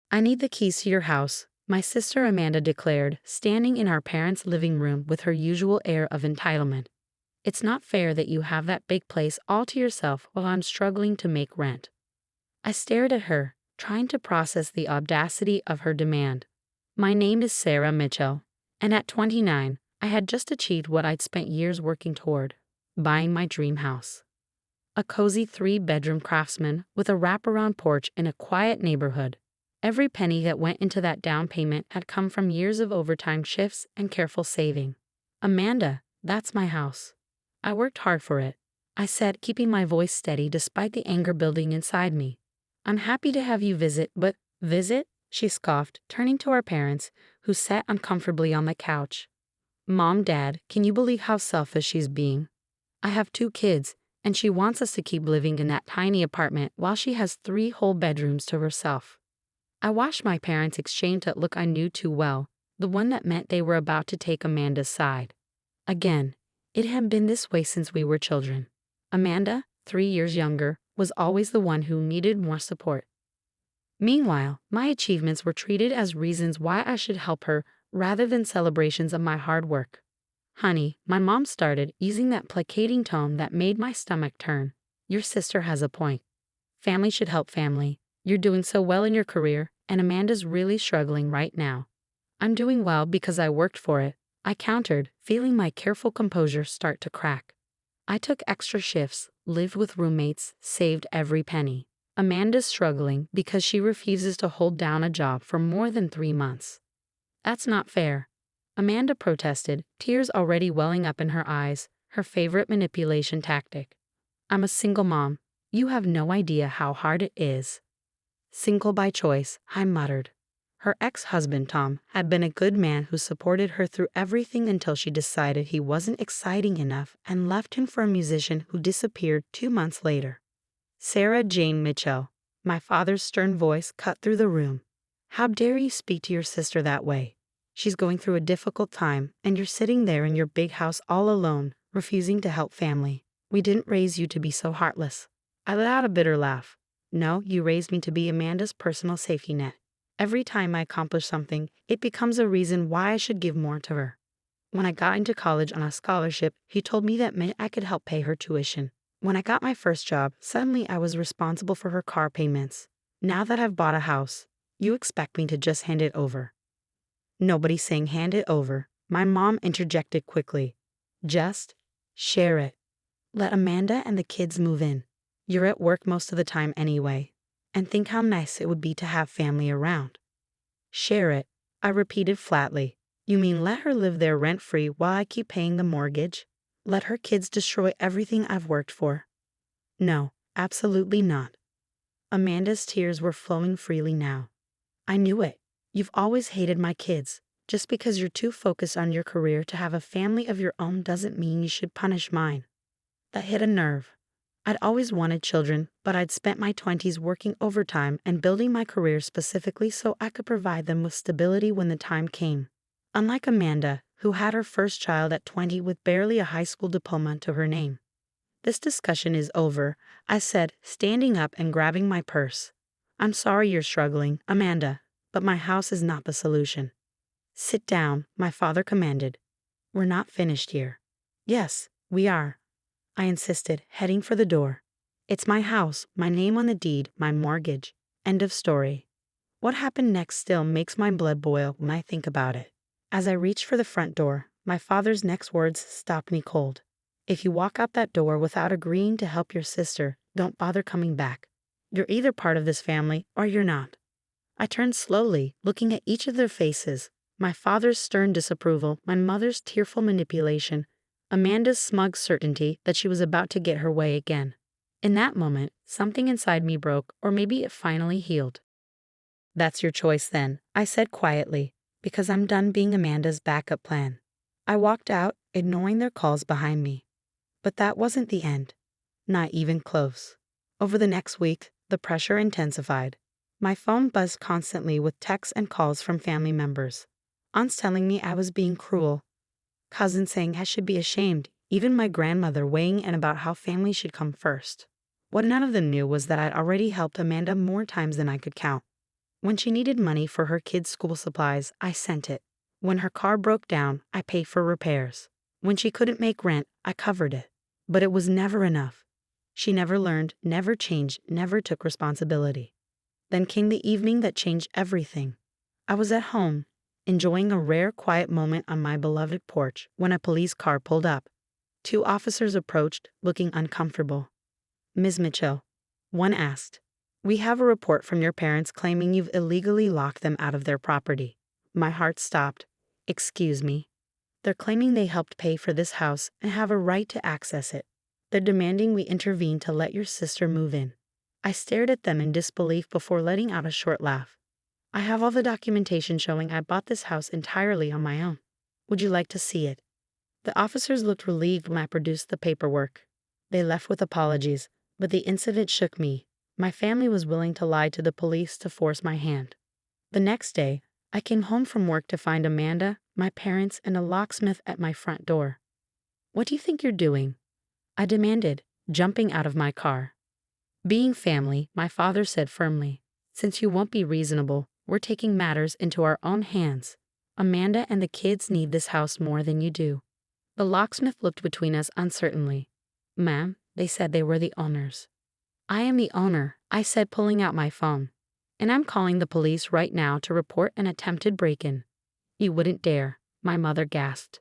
I need the keys to your house, my sister Amanda declared, standing in our parents' living room with her usual air of entitlement. It's not fair that you have that big place all to yourself while I'm struggling to make rent. I stared at her, trying to process the audacity of her demand. My name is Sarah Mitchell, and at 29, I had just achieved what I'd spent years working toward, buying my dream house. A cozy 3-bedroom craftsman with a wraparound porch in a quiet neighborhood. Every penny that went into that down payment had come from years of overtime shifts and careful saving. Amanda, that's my house. I worked hard for it, I said, keeping my voice steady despite the anger building inside me. I'm happy to have you visit, but visit? She scoffed, turning to our parents, who sat uncomfortably on the couch. Mom, Dad, can you believe how selfish she's being? I have 2 kids, and she wants us to keep living in that tiny apartment while she has 3 whole bedrooms to herself. I watched my parents exchange that look I knew too well, the one that meant they were about to take Amanda's side. Again, it had been this way since we were children. Amanda, 3 years younger, was always the one who needed more support. Meanwhile, my achievements were treated as reasons why I should help her rather than celebrations of my hard work. Honey, my mom started, using that placating tone that made my stomach turn. Your sister has a point. Family should help family. You're doing so well in your career, and Amanda's really struggling right now. I'm doing well because I worked for it, I countered, feeling my careful composure start to crack. I took extra shifts, lived with roommates, saved every penny. Amanda's struggling because she refuses to hold down a job for more than 3 months. That's not fair. Amanda protested, tears already welling up in her eyes, her favorite manipulation tactic. I'm a single mom. You have no idea how hard it is. Single by choice, I muttered. Her ex-husband, Tom, had been a good man who supported her through everything until she decided he wasn't exciting enough and left him for a musician who disappeared 2 months later. Sarah Jane Mitchell. My father's stern voice cut through the room. How dare you speak to your sister that way? She's going through a difficult time, and you're sitting there in your big house all alone, refusing to help family. We didn't raise you to be so heartless. I let out a bitter laugh. No, you raised me to be Amanda's personal safety net. Every time I accomplish something, it becomes a reason why I should give more to her. When I got into college on a scholarship, he told me that meant I could help pay her tuition. When I got my first job, suddenly I was responsible for her car payments. Now that I've bought a house, you expect me to just hand it over. Nobody's saying hand it over, my mom interjected quickly. Just share it. Let Amanda and the kids move in. You're at work most of the time anyway. And think how nice it would be to have family around. Share it, I repeated flatly. You mean let her live there rent-free while I keep paying the mortgage? Let her kids destroy everything I've worked for? No, absolutely not. Amanda's tears were flowing freely now. I knew it. You've always hated my kids. Just because you're too focused on your career to have a family of your own doesn't mean you should punish mine. That hit a nerve. I'd always wanted children, but I'd spent my 20s working overtime and building my career specifically so I could provide them with stability when the time came. Unlike Amanda, who had her first child at 20 with barely a high school diploma to her name. This discussion is over, I said, standing up and grabbing my purse. I'm sorry you're struggling, Amanda, but my house is not the solution. Sit down, my father commanded. We're not finished here. Yes, we are, I insisted, heading for the door. It's my house, my name on the deed, my mortgage. End of story. What happened next still makes my blood boil when I think about it. As I reached for the front door, my father's next words stopped me cold. If you walk out that door without agreeing to help your sister, don't bother coming back. You're either part of this family or you're not. I turned slowly, looking at each of their faces. My father's stern disapproval, my mother's tearful manipulation, Amanda's smug certainty that she was about to get her way again. In that moment, something inside me broke, or maybe it finally healed. That's your choice then, I said quietly, because I'm done being Amanda's backup plan. I walked out, ignoring their calls behind me. But that wasn't the end. Not even close. Over the next week, the pressure intensified. My phone buzzed constantly with texts and calls from family members. Aunts telling me I was being cruel. Cousins saying I should be ashamed, even my grandmother weighing in about how family should come first. What none of them knew was that I'd already helped Amanda more times than I could count. When she needed money for her kids' school supplies, I sent it. When her car broke down, I paid for repairs. When she couldn't make rent, I covered it. But it was never enough. She never learned, never changed, never took responsibility. Then came the evening that changed everything. I was at home, enjoying a rare quiet moment on my beloved porch when a police car pulled up. 2 officers approached, looking uncomfortable. "Ms. Mitchell," one asked, "we have a report from your parents claiming you've illegally locked them out of their property." My heart stopped. "Excuse me?" "They're claiming they helped pay for this house and have a right to access it. They're demanding we intervene to let your sister move in." I stared at them in disbelief before letting out a short laugh. "I have all the documentation showing I bought this house entirely on my own. Would you like to see it?" The officers looked relieved when I produced the paperwork. They left with apologies, but the incident shook me. My family was willing to lie to the police to force my hand. The next day, I came home from work to find Amanda, my parents, and a locksmith at my front door. "What do you think you're doing?" I demanded, jumping out of my car. "Being family," my father said firmly. "Since you won't be reasonable, we're taking matters into our own hands. Amanda and the kids need this house more than you do." The locksmith looked between us uncertainly. "Ma'am, they said they were the owners." "I am the owner," I said, pulling out my phone. "And I'm calling the police right now to report an attempted break-in." "You wouldn't dare," my mother gasped.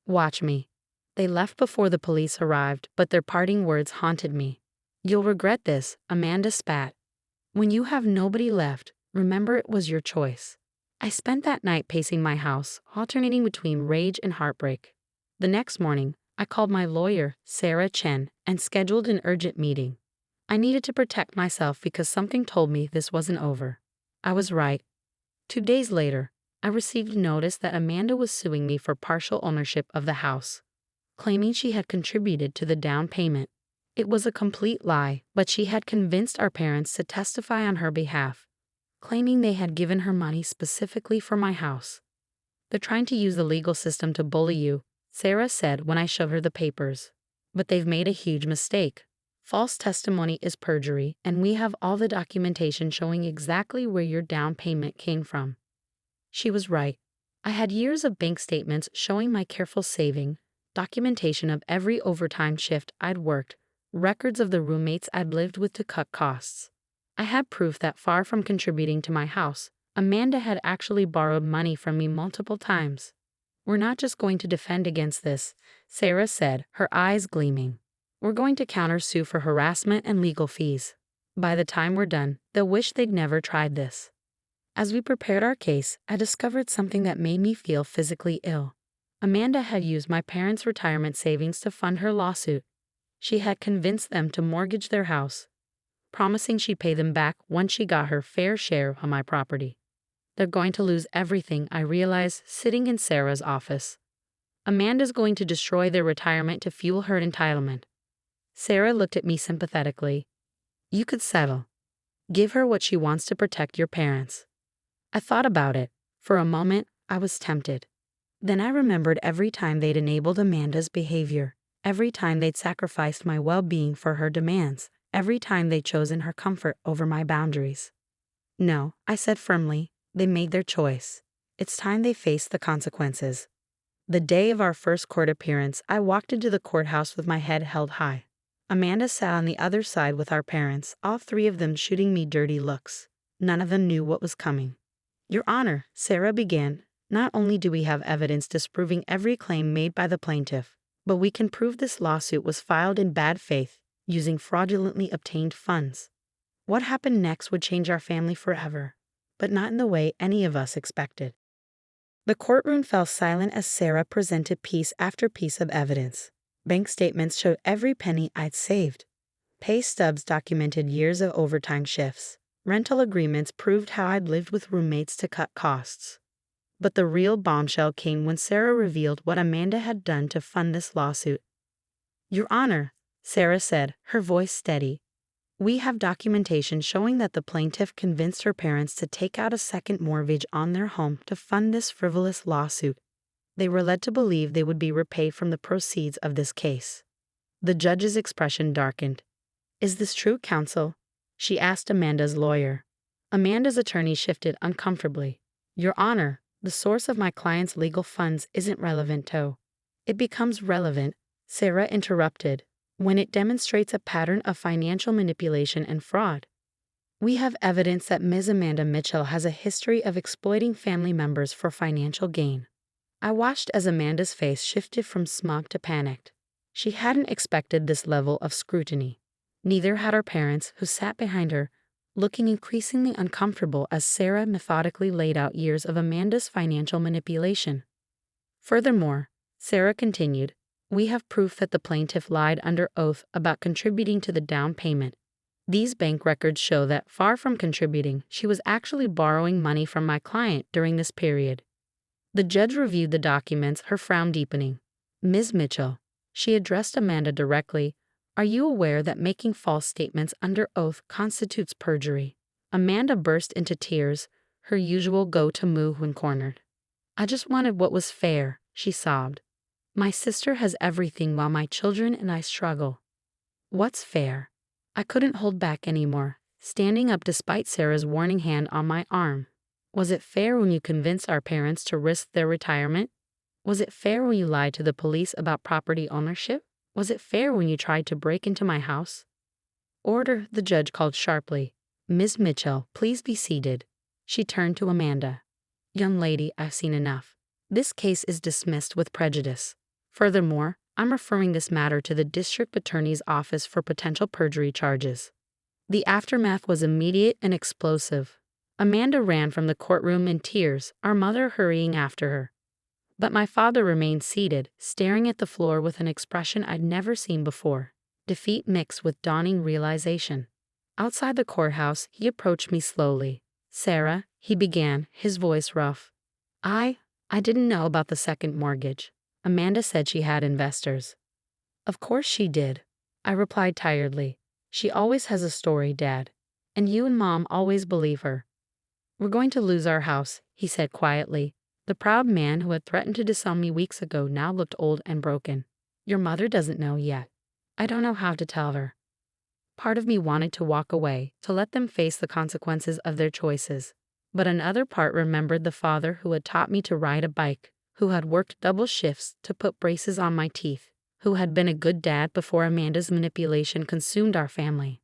"Watch me." They left before the police arrived, but their parting words haunted me. "You'll regret this," Amanda spat. "When you have nobody left, remember it was your choice." I spent that night pacing my house, alternating between rage and heartbreak. The next morning, I called my lawyer, Sarah Chen, and scheduled an urgent meeting. I needed to protect myself because something told me this wasn't over. I was right. 2 days later, I received notice that Amanda was suing me for partial ownership of the house, claiming she had contributed to the down payment. It was a complete lie, but she had convinced our parents to testify on her behalf, claiming they had given her money specifically for my house. "They're trying to use the legal system to bully you," Sarah said when I showed her the papers. "But they've made a huge mistake. False testimony is perjury, and we have all the documentation showing exactly where your down payment came from." She was right. I had years of bank statements showing my careful saving, documentation of every overtime shift I'd worked, records of the roommates I'd lived with to cut costs. I had proof that far from contributing to my house, Amanda had actually borrowed money from me multiple times. "We're not just going to defend against this," Sarah said, her eyes gleaming. "We're going to countersue for harassment and legal fees. By the time we're done, they'll wish they'd never tried this." As we prepared our case, I discovered something that made me feel physically ill. Amanda had used my parents' retirement savings to fund her lawsuit. She had convinced them to mortgage their house, promising she'd pay them back once she got her fair share of my property. "They're going to lose everything," I realized, sitting in Sarah's office. "Amanda's going to destroy their retirement to fuel her entitlement." Sarah looked at me sympathetically. "You could settle. Give her what she wants to protect your parents." I thought about it. For a moment, I was tempted. Then I remembered every time they'd enabled Amanda's behavior, every time they'd sacrificed my well-being for her demands, every time they'd chosen her comfort over my boundaries. "No," I said firmly, "they made their choice. It's time they faced the consequences." The day of our first court appearance, I walked into the courthouse with my head held high. Amanda sat on the other side with our parents, all 3 of them shooting me dirty looks. None of them knew what was coming. "Your Honor," Sarah began, "not only do we have evidence disproving every claim made by the plaintiff, but we can prove this lawsuit was filed in bad faith, using fraudulently obtained funds. What happened next would change our family forever, but not in the way any of us expected." The courtroom fell silent as Sarah presented piece after piece of evidence. Bank statements showed every penny I'd saved. Pay stubs documented years of overtime shifts. Rental agreements proved how I'd lived with roommates to cut costs. But the real bombshell came when Sarah revealed what Amanda had done to fund this lawsuit. "Your Honor," Sarah said, her voice steady, "we have documentation showing that the plaintiff convinced her parents to take out a second mortgage on their home to fund this frivolous lawsuit. They were led to believe they would be repaid from the proceeds of this case." The judge's expression darkened. "Is this true, counsel?" she asked Amanda's lawyer. Amanda's attorney shifted uncomfortably. Your Honor, the source of my client's legal funds isn't relevant, though. It becomes relevant, Sarah interrupted, when it demonstrates a pattern of financial manipulation and fraud. We have evidence that Ms. Amanda Mitchell has a history of exploiting family members for financial gain. I watched as Amanda's face shifted from smug to panicked. She hadn't expected this level of scrutiny. Neither had her parents, who sat behind her, looking increasingly uncomfortable as Sarah methodically laid out years of Amanda's financial manipulation. Furthermore, Sarah continued, we have proof that the plaintiff lied under oath about contributing to the down payment. These bank records show that, far from contributing, she was actually borrowing money from my client during this period. The judge reviewed the documents, her frown deepening. Ms. Mitchell, she addressed Amanda directly, are you aware that making false statements under oath constitutes perjury? Amanda burst into tears, her usual go-to move when cornered. I just wanted what was fair, she sobbed. My sister has everything while my children and I struggle. What's fair? I couldn't hold back anymore, standing up despite Sarah's warning hand on my arm. Was it fair when you convinced our parents to risk their retirement? Was it fair when you lied to the police about property ownership? Was it fair when you tried to break into my house? Order, the judge called sharply. Ms. Mitchell, please be seated. She turned to Amanda. Young lady, I've seen enough. This case is dismissed with prejudice. Furthermore, I'm referring this matter to the district attorney's office for potential perjury charges. The aftermath was immediate and explosive. Amanda ran from the courtroom in tears, our mother hurrying after her. But my father remained seated, staring at the floor with an expression I'd never seen before, defeat mixed with dawning realization. Outside the courthouse, he approached me slowly. Sarah, he began, his voice rough. I didn't know about the second mortgage. Amanda said she had investors. Of course she did, I replied tiredly. She always has a story, Dad. And you and Mom always believe her. We're going to lose our house, he said quietly. The proud man who had threatened to disown me weeks ago now looked old and broken. Your mother doesn't know yet. I don't know how to tell her. Part of me wanted to walk away, to let them face the consequences of their choices. But another part remembered the father who had taught me to ride a bike, who had worked double shifts to put braces on my teeth, who had been a good dad before Amanda's manipulation consumed our family.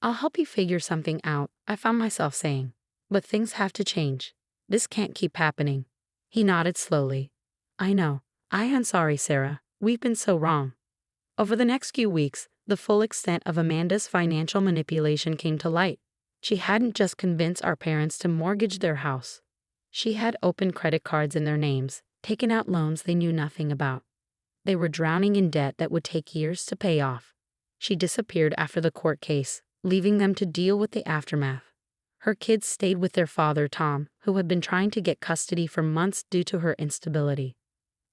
I'll help you figure something out, I found myself saying. But things have to change. This can't keep happening. He nodded slowly. I know. I am sorry, Sarah. We've been so wrong. Over the next few weeks, the full extent of Amanda's financial manipulation came to light. She hadn't just convinced our parents to mortgage their house. She had opened credit cards in their names, taken out loans they knew nothing about. They were drowning in debt that would take years to pay off. She disappeared after the court case, leaving them to deal with the aftermath. Her kids stayed with their father, Tom, who had been trying to get custody for months due to her instability.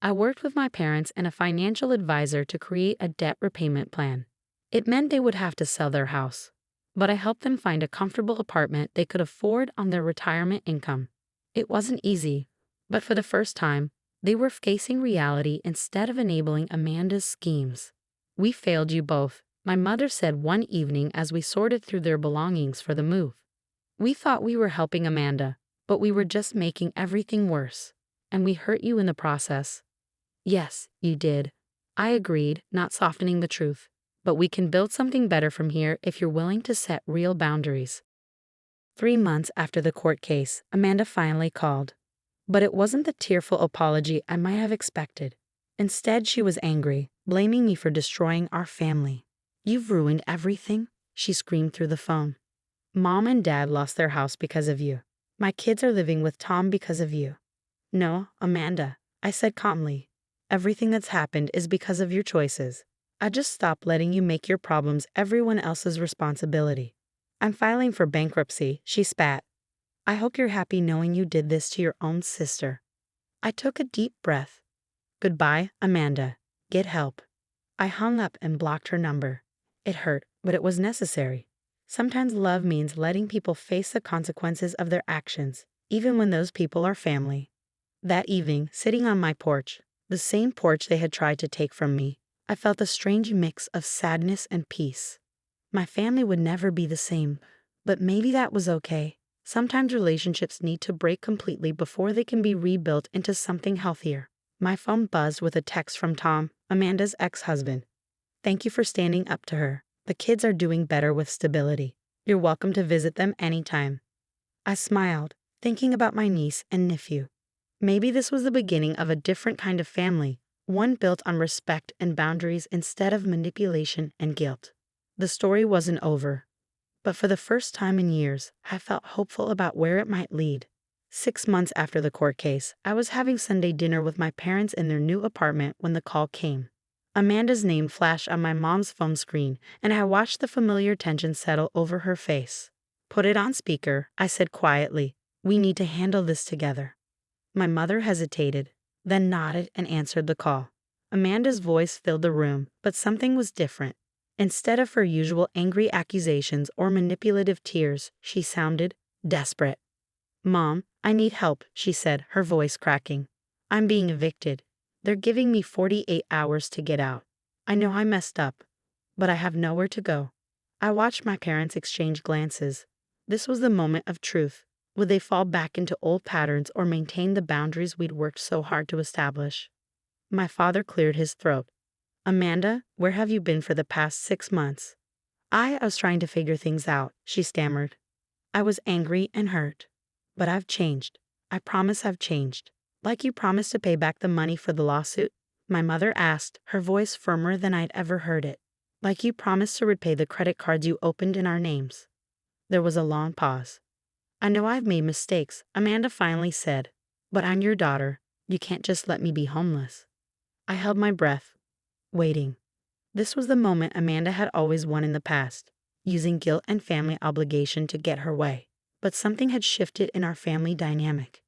I worked with my parents and a financial advisor to create a debt repayment plan. It meant they would have to sell their house, but I helped them find a comfortable apartment they could afford on their retirement income. It wasn't easy, but for the first time, they were facing reality instead of enabling Amanda's schemes. We failed you both, my mother said one evening as we sorted through their belongings for the move. We thought we were helping Amanda, but we were just making everything worse, and we hurt you in the process. Yes, you did. I agreed, not softening the truth. But we can build something better from here if you're willing to set real boundaries. 3 months after the court case, Amanda finally called. But it wasn't the tearful apology I might have expected. Instead, she was angry, blaming me for destroying our family. You've ruined everything, she screamed through the phone. Mom and Dad lost their house because of you. My kids are living with Tom because of you. No, Amanda, I said calmly. Everything that's happened is because of your choices. I just stopped letting you make your problems everyone else's responsibility. I'm filing for bankruptcy, she spat. I hope you're happy knowing you did this to your own sister. I took a deep breath. Goodbye, Amanda. Get help. I hung up and blocked her number. It hurt, but it was necessary. Sometimes love means letting people face the consequences of their actions, even when those people are family. That evening, sitting on my porch, the same porch they had tried to take from me, I felt a strange mix of sadness and peace. My family would never be the same, but maybe that was okay. Sometimes relationships need to break completely before they can be rebuilt into something healthier. My phone buzzed with a text from Tom, Amanda's ex-husband. Thank you for standing up to her. The kids are doing better with stability. You're welcome to visit them anytime. I smiled, thinking about my niece and nephew. Maybe this was the beginning of a different kind of family, one built on respect and boundaries instead of manipulation and guilt. The story wasn't over, but for the first time in years, I felt hopeful about where it might lead. 6 months after the court case, I was having Sunday dinner with my parents in their new apartment when the call came. Amanda's name flashed on my mom's phone screen, and I watched the familiar tension settle over her face. Put it on speaker, I said quietly. We need to handle this together. My mother hesitated, then nodded and answered the call. Amanda's voice filled the room, but something was different. Instead of her usual angry accusations or manipulative tears, she sounded desperate. Mom, I need help, she said, her voice cracking. I'm being evicted. They're giving me 48 hours to get out. I know I messed up, but I have nowhere to go. I watched my parents exchange glances. This was the moment of truth. Would they fall back into old patterns or maintain the boundaries we'd worked so hard to establish? My father cleared his throat. Amanda, where have you been for the past 6 months? I was trying to figure things out, she stammered. I was angry and hurt. But I've changed. I promise I've changed. Like you promised to pay back the money for the lawsuit? My mother asked, her voice firmer than I'd ever heard it. Like you promised to repay the credit cards you opened in our names. There was a long pause. I know I've made mistakes, Amanda finally said. But I'm your daughter. You can't just let me be homeless. I held my breath, waiting. This was the moment Amanda had always won in the past, using guilt and family obligation to get her way. But something had shifted in our family dynamic.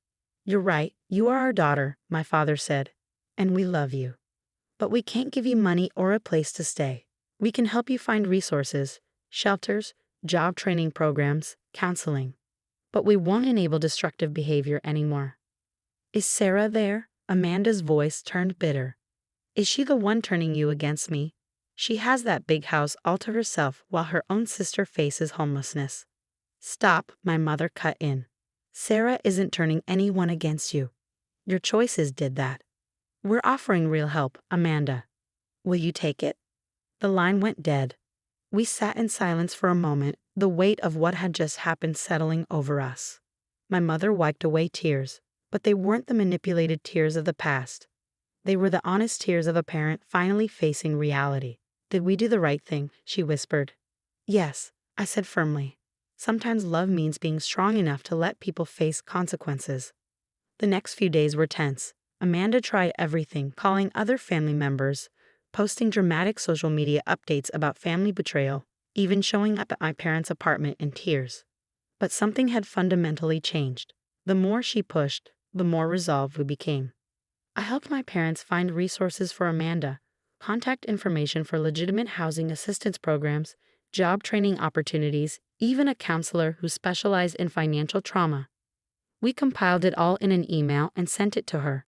You're right, you are our daughter, my father said, and we love you. But we can't give you money or a place to stay. We can help you find resources, shelters, job training programs, counseling. But we won't enable destructive behavior anymore. Is Sarah there? Amanda's voice turned bitter. Is she the one turning you against me? She has that big house all to herself while her own sister faces homelessness. Stop, my mother cut in. Sarah isn't turning anyone against you. Your choices did that. We're offering real help, Amanda. Will you take it? The line went dead. We sat in silence for a moment, the weight of what had just happened settling over us. My mother wiped away tears, but they weren't the manipulated tears of the past. They were the honest tears of a parent finally facing reality. Did we do the right thing? She whispered. Yes, I said firmly. Sometimes love means being strong enough to let people face consequences. The next few days were tense. Amanda tried everything, calling other family members, posting dramatic social media updates about family betrayal, even showing up at my parents' apartment in tears. But something had fundamentally changed. The more she pushed, the more resolved we became. I helped my parents find resources for Amanda, contact information for legitimate housing assistance programs, job training opportunities, even a counselor who specialized in financial trauma. We compiled it all in an email and sent it to her.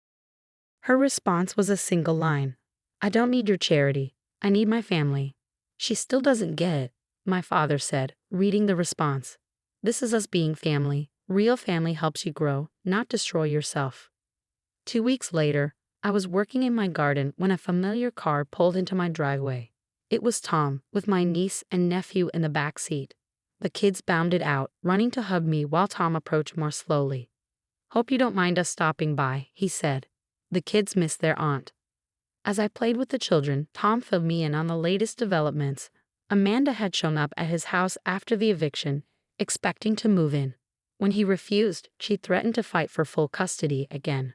Her response was a single line. I don't need your charity. I need my family. She still doesn't get it, my father said, reading the response. This is us being family. Real family helps you grow, not destroy yourself. 2 weeks later, I was working in my garden when a familiar car pulled into my driveway. It was Tom, with my niece and nephew in the back seat. The kids bounded out, running to hug me while Tom approached more slowly. Hope you don't mind us stopping by, he said. The kids missed their aunt. As I played with the children, Tom filled me in on the latest developments. Amanda had shown up at his house after the eviction, expecting to move in. When he refused, she threatened to fight for full custody again.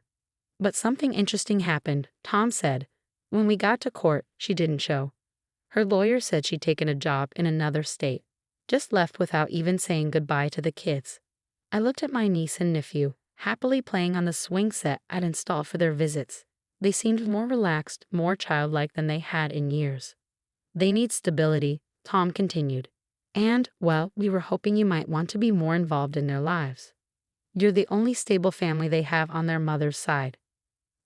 But something interesting happened, Tom said. When we got to court, she didn't show. Her lawyer said she'd taken a job in another state. Just left without even saying goodbye to the kids. I looked at my niece and nephew, happily playing on the swing set I'd installed for their visits. They seemed more relaxed, more childlike than they had in years. They need stability, Tom continued. And, well, we were hoping you might want to be more involved in their lives. You're the only stable family they have on their mother's side.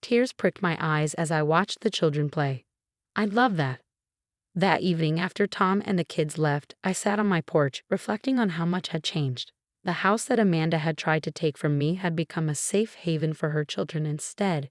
Tears pricked my eyes as I watched the children play. I'd love that. That evening, after Tom and the kids left, I sat on my porch, reflecting on how much had changed. The house that Amanda had tried to take from me had become a safe haven for her children instead.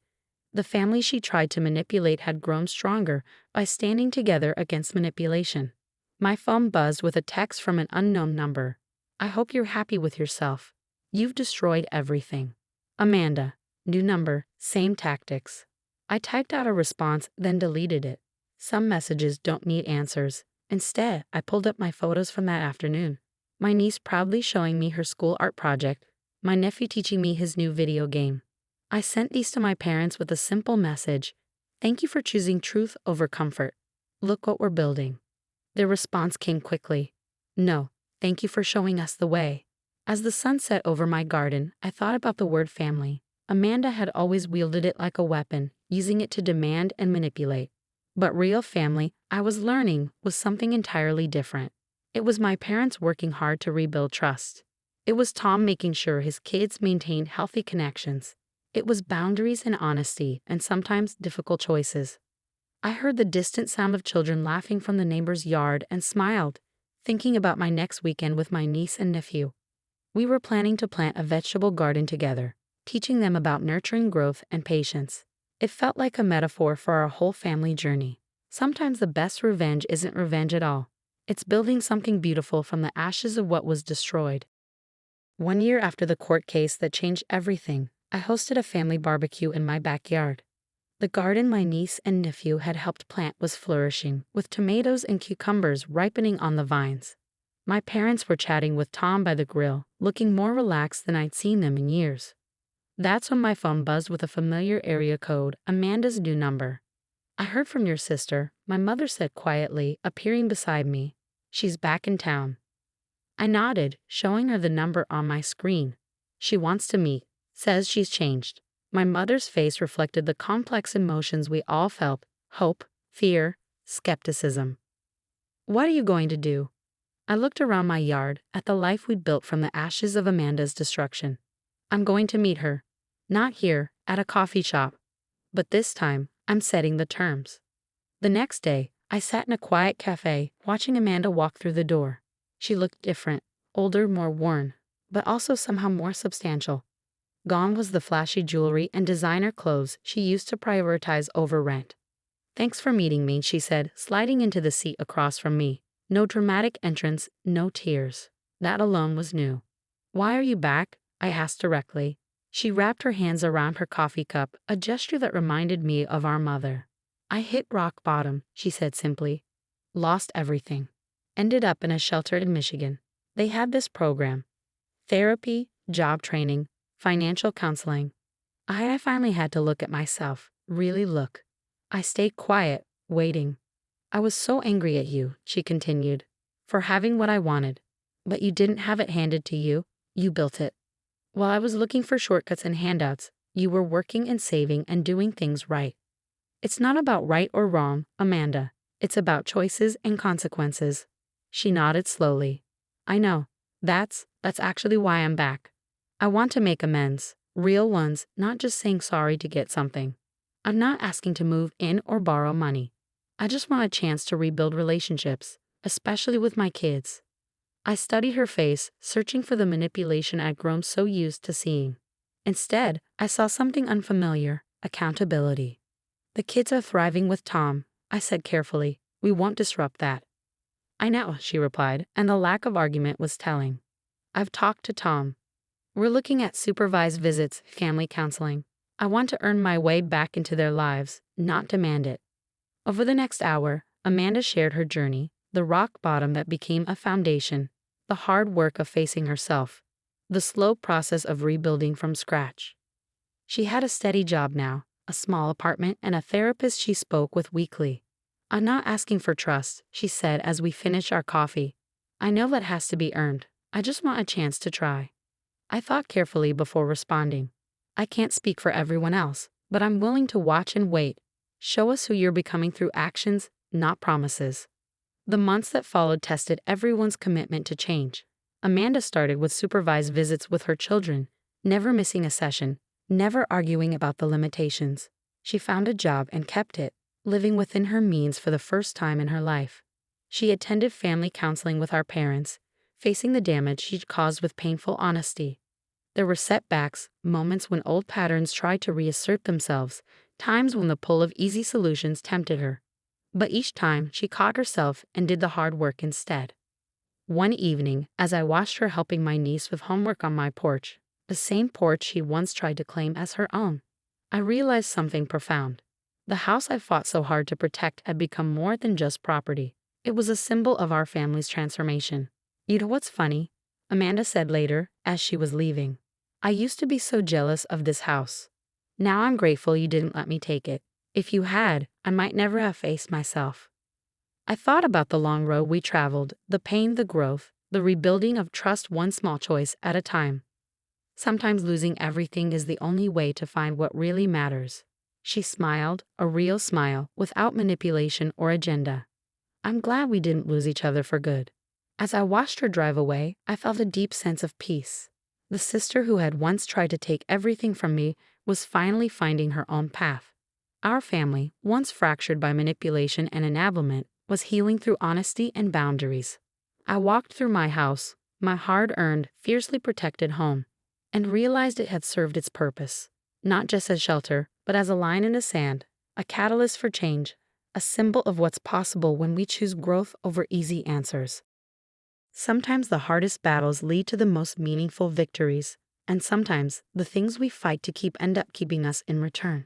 The family she tried to manipulate had grown stronger by standing together against manipulation. My phone buzzed with a text from an unknown number. I hope you're happy with yourself. You've destroyed everything. Amanda. New number, same tactics. I typed out a response, then deleted it. Some messages don't need answers. Instead, I pulled up my photos from that afternoon. My niece proudly showing me her school art project. My nephew teaching me his new video game. I sent these to my parents with a simple message. Thank you for choosing truth over comfort. Look what we're building. Their response came quickly. No, thank you for showing us the way. As the sun set over my garden, I thought about the word family. Amanda had always wielded it like a weapon, using it to demand and manipulate. But real family, I was learning, was something entirely different. It was my parents working hard to rebuild trust. It was Tom making sure his kids maintained healthy connections. It was boundaries and honesty, and sometimes difficult choices. I heard the distant sound of children laughing from the neighbor's yard and smiled, thinking about my next weekend with my niece and nephew. We were planning to plant a vegetable garden together, teaching them about nurturing growth and patience. It felt like a metaphor for our whole family journey. Sometimes the best revenge isn't revenge at all. It's building something beautiful from the ashes of what was destroyed. 1 year after the court case that changed everything, I hosted a family barbecue in my backyard. The garden my niece and nephew had helped plant was flourishing, with tomatoes and cucumbers ripening on the vines. My parents were chatting with Tom by the grill, looking more relaxed than I'd seen them in years. That's when my phone buzzed with a familiar area code, Amanda's new number. I heard from your sister, my mother said quietly, appearing beside me. She's back in town. I nodded, showing her the number on my screen. She wants to meet, says she's changed. My mother's face reflected the complex emotions we all felt: hope, fear, skepticism. What are you going to do? I looked around my yard at the life we'd built from the ashes of Amanda's destruction. I'm going to meet her. Not here, at a coffee shop. But this time, I'm setting the terms. The next day, I sat in a quiet cafe, watching Amanda walk through the door. She looked different, older, more worn, but also somehow more substantial. Gone was the flashy jewelry and designer clothes she used to prioritize over rent. Thanks for meeting me, she said, sliding into the seat across from me. No dramatic entrance, no tears. That alone was new. Why are you back? I asked directly. She wrapped her hands around her coffee cup, a gesture that reminded me of our mother. I hit rock bottom, she said simply. Lost everything. Ended up in a shelter in Michigan. They had this program. Therapy, job training, financial counseling. I finally had to look at myself, really look. I stayed quiet, waiting. I was so angry at you, she continued, for having what I wanted. But you didn't have it handed to you, you built it. While I was looking for shortcuts and handouts, you were working and saving and doing things right. It's not about right or wrong, Amanda. It's about choices and consequences. She nodded slowly. I know. That's actually why I'm back. I want to make amends, real ones, not just saying sorry to get something. I'm not asking to move in or borrow money. I just want a chance to rebuild relationships, especially with my kids. I studied her face, searching for the manipulation I'd grown so used to seeing. Instead, I saw something unfamiliar: accountability. The kids are thriving with Tom, I said carefully. We won't disrupt that. I know, she replied, and the lack of argument was telling. I've talked to Tom. We're looking at supervised visits, family counseling. I want to earn my way back into their lives, not demand it. Over the next hour, Amanda shared her journey, the rock bottom that became a foundation, the hard work of facing herself, the slow process of rebuilding from scratch. She had a steady job now, a small apartment, and a therapist she spoke with weekly. I'm not asking for trust, she said as we finished our coffee. I know that has to be earned. I just want a chance to try. I thought carefully before responding. I can't speak for everyone else, but I'm willing to watch and wait. Show us who you're becoming through actions, not promises. The months that followed tested everyone's commitment to change. Amanda started with supervised visits with her children, never missing a session, never arguing about the limitations. She found a job and kept it, living within her means for the first time in her life. She attended family counseling with our parents, facing the damage she'd caused with painful honesty. There were setbacks, moments when old patterns tried to reassert themselves, times when the pull of easy solutions tempted her. But each time, she caught herself and did the hard work instead. One evening, as I watched her helping my niece with homework on my porch, the same porch she once tried to claim as her own, I realized something profound. The house I fought so hard to protect had become more than just property. It was a symbol of our family's transformation. You know what's funny? Amanda said later, as she was leaving. I used to be so jealous of this house. Now I'm grateful you didn't let me take it. If you had, I might never have faced myself. I thought about the long road we traveled, the pain, the growth, the rebuilding of trust one small choice at a time. Sometimes losing everything is the only way to find what really matters. She smiled, a real smile, without manipulation or agenda. I'm glad we didn't lose each other for good. As I watched her drive away, I felt a deep sense of peace. The sister who had once tried to take everything from me was finally finding her own path. Our family, once fractured by manipulation and enablement, was healing through honesty and boundaries. I walked through my house, my hard-earned, fiercely protected home, and realized it had served its purpose, not just as shelter, but as a line in the sand, a catalyst for change, a symbol of what's possible when we choose growth over easy answers. Sometimes the hardest battles lead to the most meaningful victories, and sometimes the things we fight to keep end up keeping us in return.